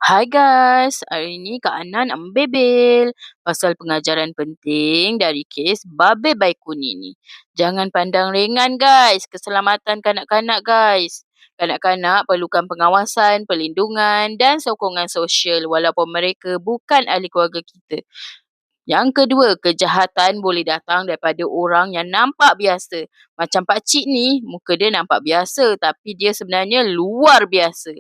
Hai guys, hari ni Kak Ana nak membebel pasal pengajaran penting dari kes Babe Baikuni ni. Jangan pandang ringan guys, keselamatan kanak-kanak guys. Kanak-kanak perlukan pengawasan, perlindungan dan sokongan sosial walaupun mereka bukan ahli keluarga kita. Yang kedua, kejahatan boleh datang daripada orang yang nampak biasa. Macam pakcik ni, muka dia nampak biasa tapi dia sebenarnya luar biasa.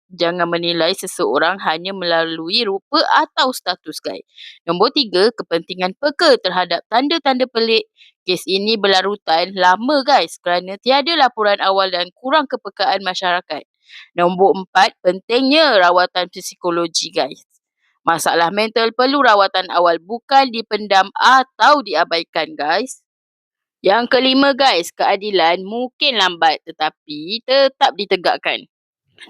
Jangan menilai seseorang hanya melalui rupa atau status guys. Nombor 3, kepentingan peka terhadap tanda-tanda pelik. Kes ini berlarutan lama guys kerana tiada laporan awal dan kurang kepekaan masyarakat. Nombor 4, pentingnya rawatan psikologi guys. Masalah mental perlu rawatan awal, bukan dipendam atau diabaikan guys. Yang kelima guys, keadilan mungkin lambat tetapi tetap ditegakkan.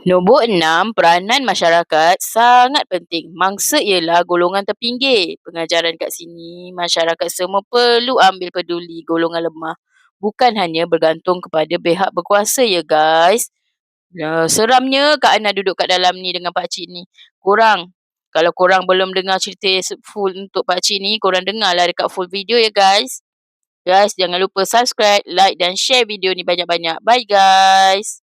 Nombor 6, peranan masyarakat sangat penting. Mangsa ialah golongan terpinggir. Pengajaran kat sini, masyarakat semua perlu ambil peduli golongan lemah. Bukan hanya bergantung kepada pihak berkuasa ya guys. Seramnya Kak Ana duduk kat dalam ni dengan pakcik ni. Kalau korang belum dengar cerita full untuk pakcik ni, korang dengarlah dekat full video ya guys. Guys, jangan lupa subscribe, like dan share video ni banyak-banyak. Bye guys.